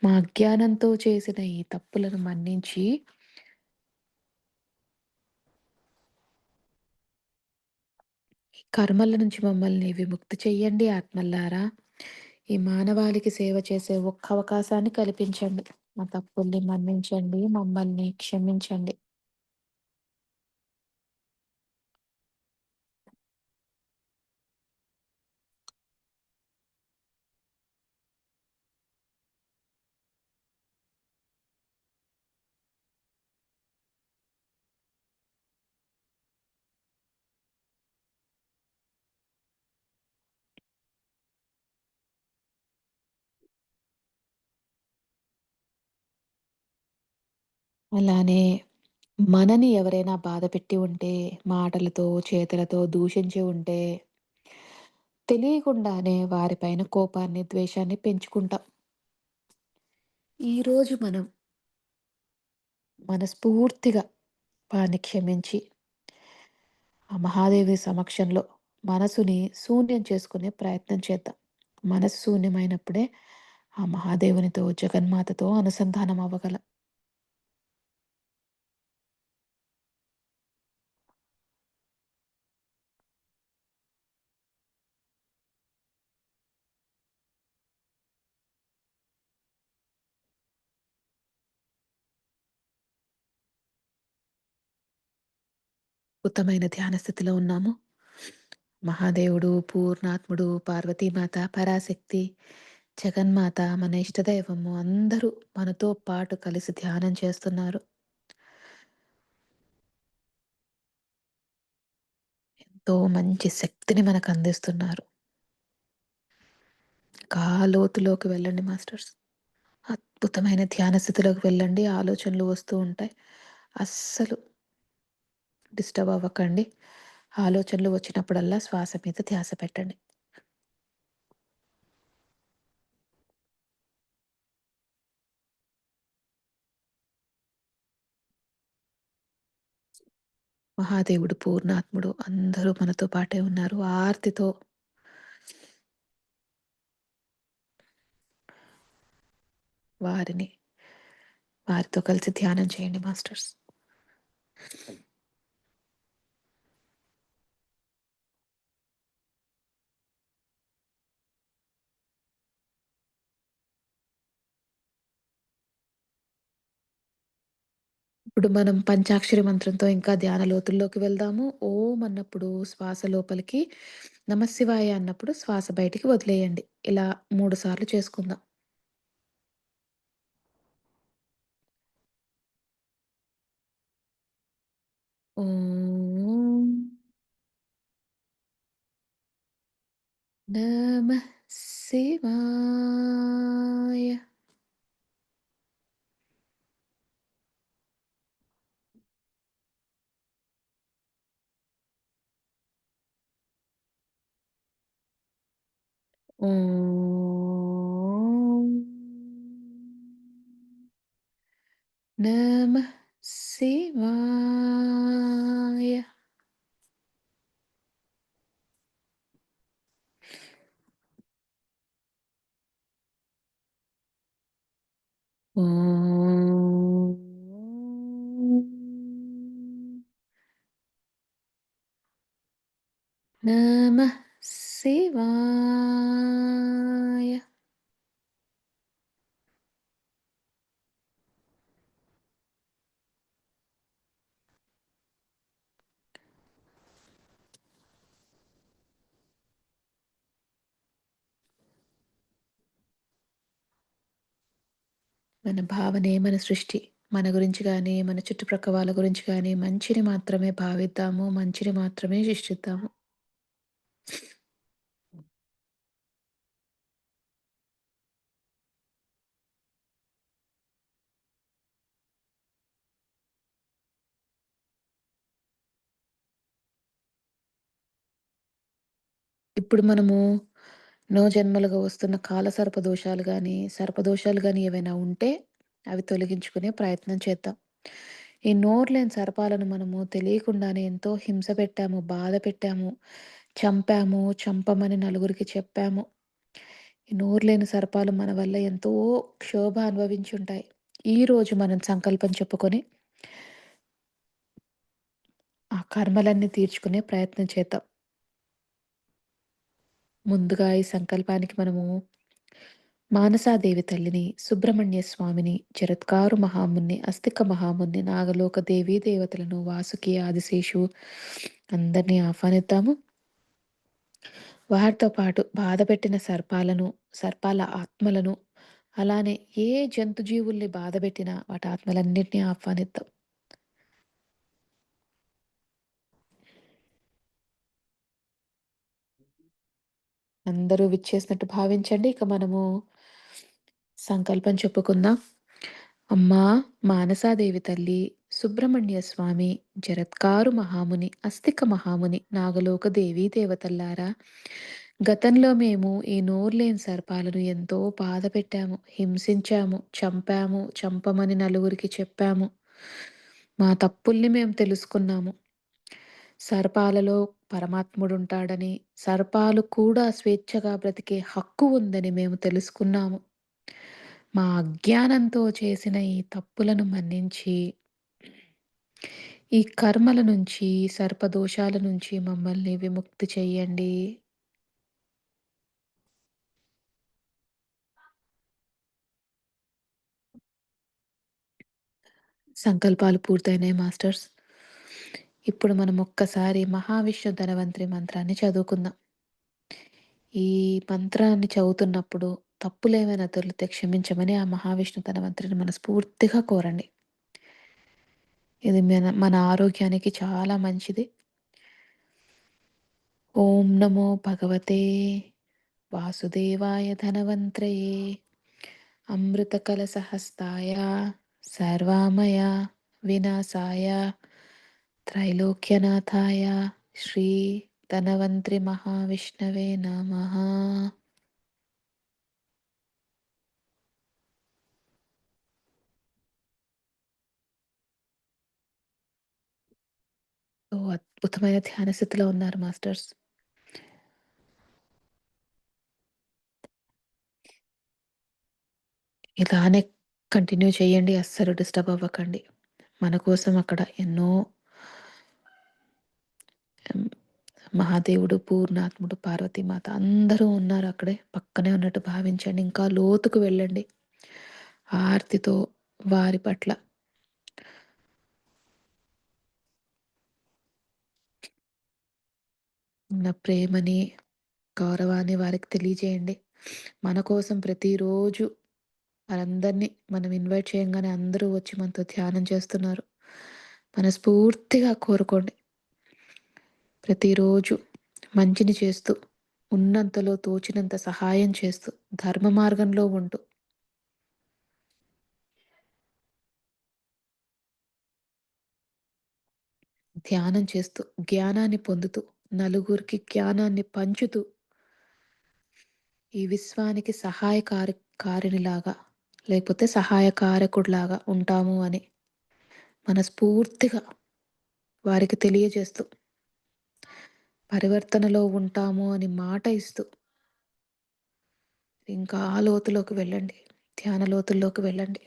మా అజ్ఞానంతో చేసిన ఈ తప్పులను మన్నించి, ఈ కర్మల నుంచి మమ్మల్ని విముక్తి చెయ్యండి ఆత్మల్లారా. ఈ మానవాళికి సేవ చేసే ఒక్క అవకాశాన్ని కల్పించండి. మా తప్పుల్ని మన్నించండి. మమ్మల్ని క్షమించండి. అలానే మనని ఎవరైనా బాధపెట్టి ఉంటే, మాటలతో, చేతలతో దూషించి ఉంటే, తెలియకుండానే వారిపైన కోపాన్ని, ద్వేషాన్ని పెంచుకుంటాం. ఈరోజు మనం మనస్ఫూర్తిగా వారిని క్షమించి, ఆ మహాదేవి సమక్షంలో మనసుని శూన్యం చేసుకునే ప్రయత్నం చేద్దాం. మనసు శూన్యమైనప్పుడే ఆ మహాదేవునితో, జగన్మాతతో అనుసంధానం అవ్వగలం. అద్భుతమైన ధ్యాన స్థితిలో ఉన్నాము. మహాదేవుడు, పూర్ణాత్ముడు, పార్వతీమాత, పరాశక్తి, జగన్మాత, మన ఇష్టదైవము అందరూ మనతో పాటు కలిసి ధ్యానం చేస్తున్నారు. ఎంతో మంచి శక్తిని మనకు అందిస్తున్నారు. లోతులోకి వెళ్ళండి మాస్టర్స్. అద్భుతమైన ధ్యాన స్థితిలోకి వెళ్ళండి. ఆలోచనలు వస్తూ ఉంటాయి. అస్సలు డిస్టర్బ్ అవ్వకండి. ఆలోచనలు వచ్చినప్పుడల్లా శ్వాస మీద ధ్యాస పెట్టండి. మహాదేవుడు, పూర్ణాత్ముడు అందరూ మనతో పాటే ఉన్నారు. ఆర్తితో వారిని వారితో కలిసి ధ్యానం చేయండి మాస్టర్స్. ఇప్పుడు మనం పంచాక్షరి మంత్రంతో ఇంకా ధ్యాన లోతుల్లోకి వెళ్దాము. ఓం అన్నప్పుడు శ్వాస లోపలికి, నమఃశివాయ అన్నప్పుడు శ్వాస బయటికి వదిలేయండి. ఇలా 3 సార్లు చేసుకుందాం. ఓం నమః శివాయ. ఓం నమః శివాయ. ఓం. నమః శివాయ. మన భావనే మన సృష్టి. మన గురించి గానీ, మన చుట్టుప్రక్క వాళ్ళ గురించి గానీ, మంచిని మాత్రమే భావిద్దాము. మంచిని మాత్రమే సృష్టిద్దాము. ఇప్పుడు మనము జన్మలుగా వస్తున్న కాల సర్పదోషాలు గానీ, సర్పదోషాలు గానీ ఏవైనా ఉంటే అవి తొలగించుకునే ప్రయత్నం చేద్దాం. ఈ నోరులేని సర్పాలను మనము తెలియకుండానే ఎంతో హింస పెట్టాము, బాధ పెట్టాము, చంపాము, చంపమని నలుగురికి చెప్పాము. ఈ నోరులేని సర్పాలు మన వల్ల ఎంతో క్షోభ అనుభవించుంటాయి. ఈరోజు మనం సంకల్పం చెప్పుకొని ఆ కర్మలన్నీ తీర్చుకునే ప్రయత్నం చేద్దాం. ముందుగా ఈ సంకల్పానికి మనము మానసాదేవి తల్లిని, సుబ్రహ్మణ్య స్వామిని, జరత్కారు మహాముని, అస్తిక మహాముని, నాగలోక దేవీ దేవతలను, వాసుకి, ఆదిశేషు అందరినీ ఆహ్వానిద్దాము. వారితో పాటు బాధపెట్టిన సర్పాలను, సర్పాల ఆత్మలను, అలానే ఏ జంతుజీవుల్ని బాధపెట్టినా వాటి ఆత్మలన్నిటిని ఆహ్వానిద్దాం. అందరూ విచ్చేసినట్టు భావించండి. ఇక మనము సంకల్పం చెప్పుకుందాం. అమ్మా మానసాదేవి తల్లి, సుబ్రహ్మణ్య స్వామి, జరత్కారు మహాముని, అస్తిక మహాముని, నాగలోక దేవీ దేవతల్లారా, గతంలో మేము ఈ నోరులేని సర్పాలను ఎంతో బాధ పెట్టాము, హింసించాము, చంపాము, చంపమని నలుగురికి చెప్పాము. మా తప్పుల్ని మేము తెలుసుకున్నాము. సర్పాలలో పరమాత్ముడుంటాడని, సర్పాలు కూడా స్వేచ్ఛగా బ్రతికే హక్కు ఉందని మేము తెలుసుకున్నాము. మా అజ్ఞానంతో చేసిన ఈ తప్పులను మన్నించి, ఈ కర్మల నుంచి, సర్పదోషాల నుంచి మమ్మల్ని విముక్తి చెయ్యండి. సంకల్పాలు పూర్తయినాయి మాస్టర్స్. ఇప్పుడు మనం ఒక్కసారి మహావిష్ణు ధనవంతరి మంత్రాన్ని చదువుకుందాం. ఈ మంత్రాన్ని చదువుతున్నప్పుడు తప్పులేమైనా దొర్లితే క్షమించమని ఆ మహావిష్ణు ధనవంతరిని మనస్ఫూర్తిగా కోరండి. ఇది మన ఆరోగ్యానికి చాలా మంచిది. ఓం నమో భగవతే వాసుదేవాయ ధనవంత్రయే అమృతకలశహస్తాయ సర్వామయ వినాశాయ త్రైలోక్యనాథాయ శ్రీ ధనవంత్రి మహావిష్ణవే నమః. ఓ అద్భుతమైన ధ్యాన స్థితిలో ఉన్నారు మాస్టర్స్. ఇలానే కంటిన్యూ చేయండి. అస్సలు డిస్టర్బ్ అవ్వకండి. మన కోసం అక్కడ ఎన్నో హ్మ్, మహాదేవుడు, పూర్ణాత్ముడు, పార్వతీమాత అందరూ ఉన్నారు అక్కడే. పక్కనే ఉన్నట్టు భావించండి. ఇంకా లోతుకు వెళ్ళండి. ఆర్తితో వారి పట్ల ఉన్న ప్రేమని, గౌరవాన్ని వారికి తెలియజేయండి. మన కోసం ప్రతిరోజు వారందరినీ మనం ఇన్వైట్ చేయంగానే అందరూ వచ్చి మనతో ధ్యానం చేస్తున్నారు. మనస్ఫూర్తిగా కోరుకోండి. ప్రతిరోజు మంచిని చేస్తూ, ఉన్నంతలో తోచినంత సహాయం చేస్తూ, ధర్మ మార్గంలో ఉంటూ, ధ్యానం చేస్తూ, జ్ఞానాన్ని పొందుతూ, నలుగురికి జ్ఞానాన్ని పంచుతూ, ఈ విశ్వానికి కారినిలాగా లేకపోతే సహాయకారకుడిలాగా ఉంటాము అని మనస్ఫూర్తిగా వారికి తెలియజేస్తూ, పరివర్తనలో ఉంటాము అని మాట ఇస్తూ, ఇంకా లోతులోకి వెళ్ళండి. ధ్యాన లోతుల్లోకి వెళ్ళండి.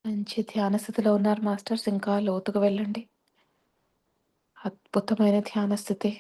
మంచి ధ్యాన స్థితిలో ఉన్నారు మాస్టర్స్. ఇంకా లోతుగా వెళ్ళండి. అద్భుతమైన ధ్యాన స్థితి.